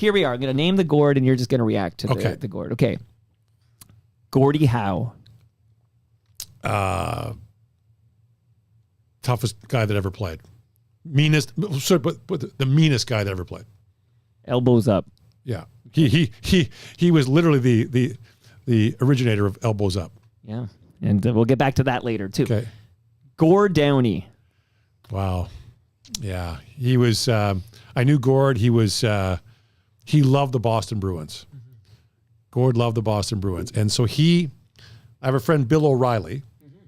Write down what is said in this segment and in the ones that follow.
Here we are. I'm going to name the Gord, and you're just going to react to the Gord. Okay. Gordie Howe. Toughest guy that ever played. Meanest, but the meanest guy that ever played. Elbows up. Yeah. He was literally the originator of elbows up. Yeah. And we'll get back to that later, too. Okay. Gord Downey. Wow. Yeah. He was, I knew Gord. He loved the Boston Bruins. Mm-hmm. Gord loved the Boston Bruins. And so I have a friend, Bill O'Reilly,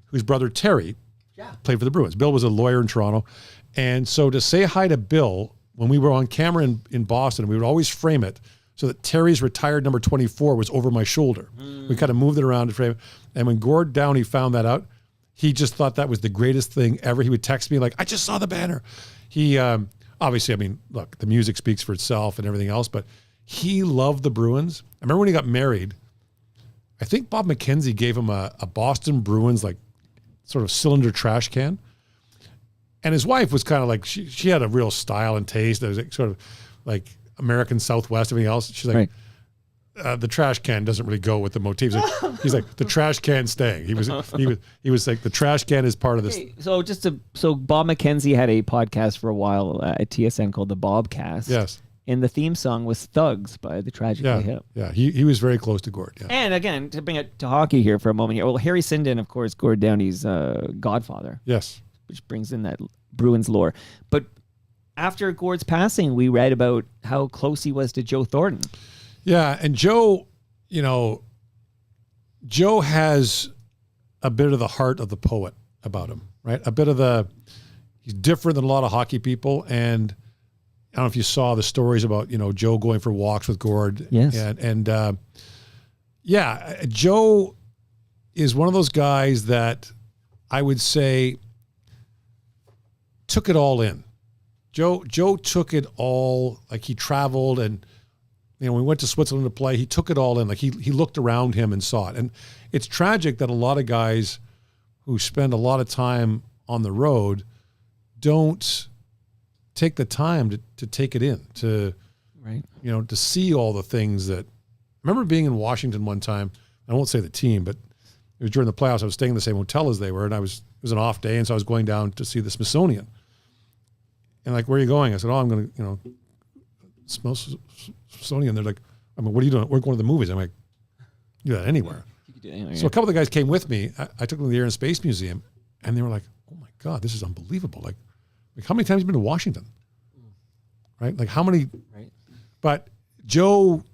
whose brother Terry played for the Bruins. Bill was a lawyer in Toronto. And so to say hi to Bill, when we were on camera in Boston, we would always frame it so that Terry's retired number 24 was over my shoulder. We kind of moved it around to frame it. And when Gord Downey found that out, he just thought that was the greatest thing ever. He would text me like, I just saw the banner. He, obviously, I mean, look, the music speaks for itself and everything else, but he loved the Bruins. I remember when he got married, I think Bob McKenzie gave him a Boston Bruins, like, sort of cylinder trash can. And his wife was kind of like, she had a real style and taste. That was like, sort of like American Southwest, everything else. She's like, the trash can doesn't really go with the motifs. He's like, the trash can staying. He was like, the trash can is part of this. Okay, so Bob McKenzie had a podcast for a while at TSN called the Bobcast. Yes. And the theme song was Thugs by the Tragically Hip. Yeah, he was very close to Gord. Yeah. And again, to bring it to hockey here for a moment here. Well, Harry Sinden, of course, Gord Downey's godfather. Yes. Which brings in that Bruins lore. But after Gord's passing, we read about how close he was to Joe Thornton. Yeah, and Joe has a bit of the heart of the poet about him, right? He's different than a lot of hockey people, and I don't know if you saw the stories about, Joe going for walks with Gord. Yes. And Joe is one of those guys that I would say took it all in. Joe took it all, like he traveled and, when we went to Switzerland to play, he took it all in. Like he looked around him and saw it. And it's tragic that a lot of guys who spend a lot of time on the road don't take the time to take it in, to see all the things that. I remember being in Washington one time. I won't say the team, but it was during the playoffs. I was staying in the same hotel as they were, and it was an off day, and so I was going down to see the Smithsonian. And like, where are you going? I said, I'm going to, Smithsonian. They're like, what are you doing? We're going to the movies. I'm like, you do that anywhere. You can do anywhere. So a couple of the guys came with me. I took them to the Air and Space Museum, and they were like, oh my God, this is unbelievable. Like how many times have you been to Washington? Right? Like how many? Right. But Joe,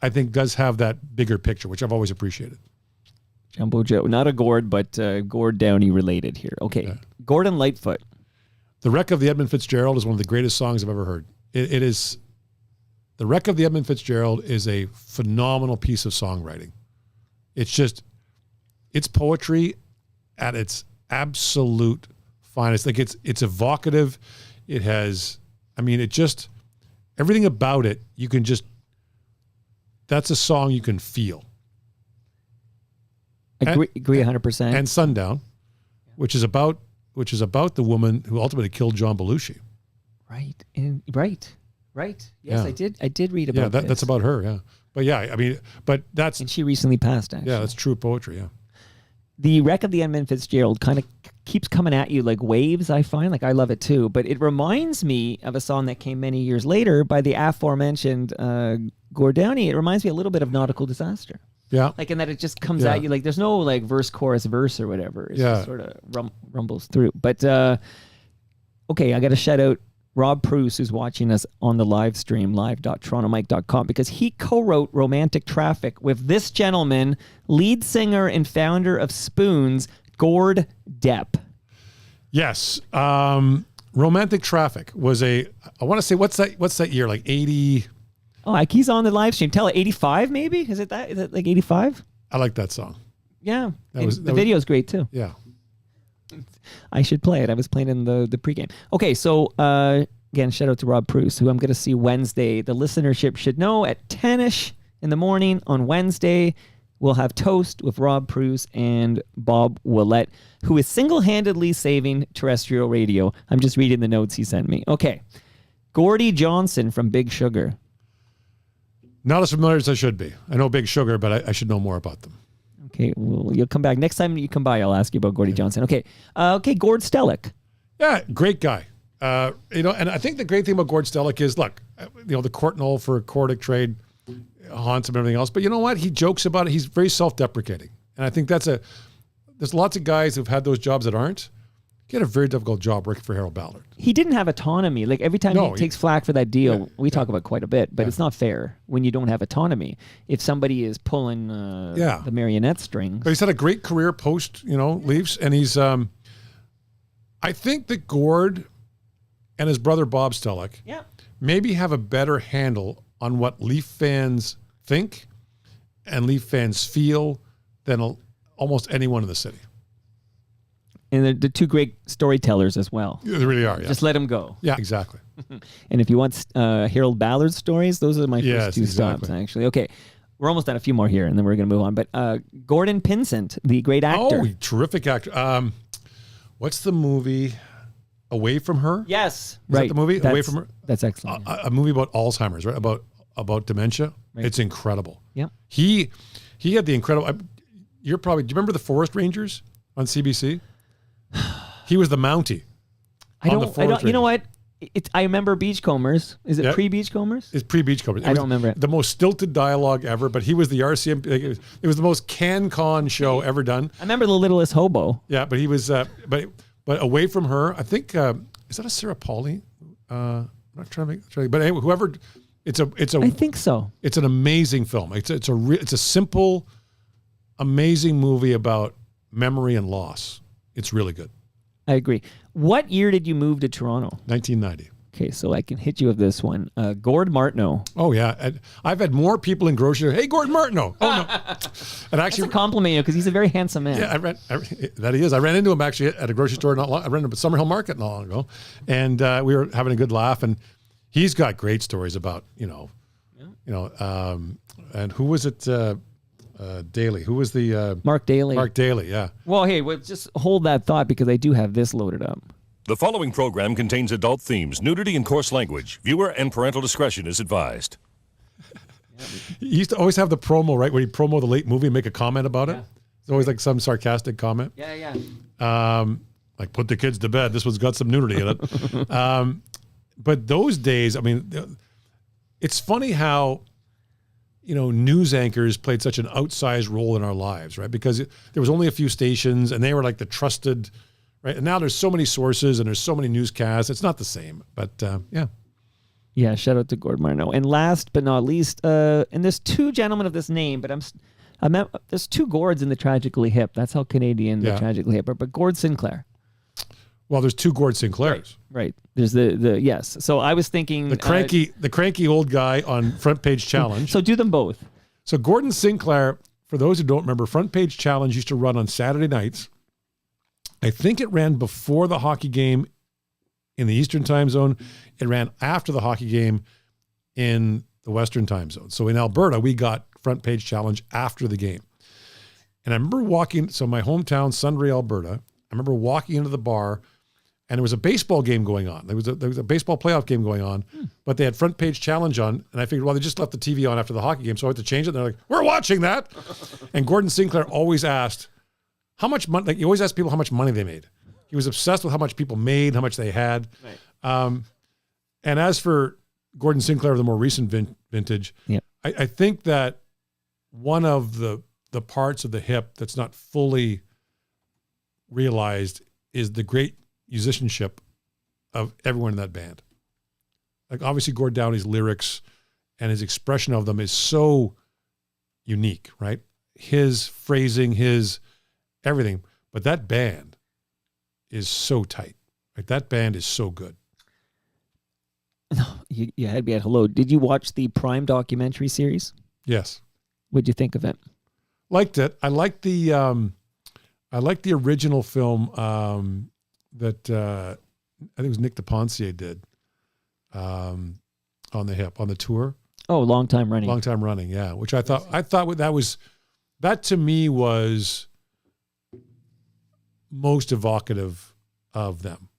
I think, does have that bigger picture, which I've always appreciated. Jumbo Joe. Not a Gord, but Gord Downey related here. Okay. Yeah. Gordon Lightfoot. The Wreck of the Edmund Fitzgerald is one of the greatest songs I've ever heard. It is. The Wreck of the Edmund Fitzgerald is a phenomenal piece of songwriting. It's poetry at its absolute finest. Like it's evocative. It has, everything about it, you can that's a song you can feel. Agree 100%. And Sundown, which is about the woman who ultimately killed John Belushi. Right. Yes, yeah. I did read about that. That's about her, yeah. But yeah, that's... And she recently passed, actually. Yeah, that's true poetry, yeah. The Wreck of the Edmund Fitzgerald kind of keeps coming at you like waves, I find. Like, I love it too. But it reminds me of a song that came many years later by the aforementioned Gord Downey. It reminds me a little bit of Nautical Disaster. Yeah. Like, in that it just comes at you. Like, there's no, like, verse, chorus, verse or whatever. It just sort of rumbles through. But, okay, I got to shout out Rob Bruce, who's watching us on the live stream, live.torontomike.com, because he co-wrote Romantic Traffic with this gentleman, lead singer and founder of Spoons, Gord Depp. Yes. Romantic Traffic was I want to say, what's that year? Like 80? Oh, like he's on the live stream. Tell it, 85 maybe? Is it like 85? I like that song. Yeah. The video's great too. Yeah. I should play it. I was playing in the pregame. Okay, so again, shout out to Rob Bruce, who I'm going to see Wednesday. The listenership should know at 10-ish in the morning on Wednesday, we'll have Toast with Rob Bruce and Bob Willett, who is single-handedly saving terrestrial radio. I'm just reading the notes he sent me. Okay. Gordie Johnson from Big Sugar. Not as familiar as I should be. I know Big Sugar, but I should know more about them. Okay, well, you'll come back. Next time you come by, I'll ask you about Gordy Johnson. Okay, Gord Stellick. Yeah, great guy. And I think the great thing about Gord Stellick is, look, the court knoll for Cordic trade haunts him and everything else, but you know what? He jokes about it. He's very self-deprecating. And I think there's lots of guys who've had those jobs that aren't. He had a very difficult job working for Harold Ballard. He didn't have autonomy. Like every time he takes flack for that deal, we talk about quite a bit, but it's not fair when you don't have autonomy. If somebody is pulling the marionette strings. But he's had a great career post, Leafs, and he's I think that Gord and his brother Bob Stellick maybe have a better handle on what Leaf fans think and Leaf fans feel than almost anyone in the city. And they're the two great storytellers as well. Yeah, they really are, yeah. Just let them go. Yeah, exactly. And if you want Harold Ballard stories, those are my first two stops, actually. Okay, we're almost done. A few more here, and then we're going to move on. But Gordon Pinsent, the great actor. Oh, terrific actor. What's the movie? Away from Her? Yes. Is that the movie? Away from Her? That's excellent. A movie about Alzheimer's, right? About dementia. Right. It's incredible. Yeah. He had the incredible... do you remember the Forest Rangers on CBC? He was the Mountie. I don't. You know what? I remember Beachcombers. Is it pre-Beachcombers? It's pre-Beachcombers. I don't remember it. The most stilted dialogue ever, but he was the RCM. It was the most CanCon show ever done. I remember The Littlest Hobo. Yeah, but he was. But Away from Her, I think is that a Sarah Pauli? I'm not trying to make. But anyway, whoever. I think so. It's an amazing film. It's a simple, amazing movie about memory and loss. It's really good. I agree. What year did you move to Toronto? 1990. Okay, so I can hit you with this one. Gord Martineau. Oh, yeah. I've had more people in grocery. Hey, Gord Martineau. Oh, no. And actually, that's a compliment because he's a very handsome man. Yeah, that he is. I ran into him actually at a grocery store I ran into Summerhill Market not long ago. And we were having a good laugh. And he's got great stories about, and who was it? Daly. Who was the... Mark Daly. Mark Daly, yeah. Well, hey, just hold that thought because I do have this loaded up. The following program contains adult themes, nudity, and coarse language. Viewer and parental discretion is advised. He used to always have the promo, right? When he promo the late movie and make a comment about it. It's always like some sarcastic comment. Yeah. Like, put the kids to bed. This one's got some nudity in it. But those days, I mean, it's funny how... news anchors played such an outsized role in our lives, right? Because there was only a few stations and they were like the trusted, right? And now there's so many sources and there's so many newscasts. It's not the same, but yeah. Yeah, shout out to Gord Martineau. And last but not least, and there's two gentlemen of this name, but there's two Gords in the Tragically Hip. That's how Canadian the Tragically Hip are. But Gord Sinclair. Well, there's two Gord Sinclairs. Right. There's the yes. So I was thinking the cranky old guy on Front Page Challenge. So do them both. So Gordon Sinclair, for those who don't remember, Front Page Challenge used to run on Saturday nights. I think it ran before the hockey game in the Eastern time zone. It ran after the hockey game in the Western time zone. So in Alberta, we got Front Page Challenge after the game. And I remember my hometown, Sundre, Alberta, I remember walking into the bar and there was a baseball game going on. There was a baseball playoff game going on, but they had Front Page Challenge on. And I figured, well, they just left the TV on after the hockey game, so I had to change it. And they're like, we're watching that. And Gordon Sinclair always asked, how much money, like he always asked people how much money they made. He was obsessed with how much people made, how much they had. Right. And as for Gordon Sinclair, the more recent vintage, I think that one of the parts of the hip that's not fully realized is the great musicianship of everyone in that band. Like obviously Gord Downey's lyrics and his expression of them is so unique, right? His phrasing, his everything, but that band is so tight. Like that band is so good. You had me at hello. Did you watch the Prime documentary series? Yes. What'd you think of it? Liked it. I liked the original film that I think it was Nick DePonsier did on the hip, on the tour. Oh, long time running, yeah. Which I thought that to me was most evocative of them.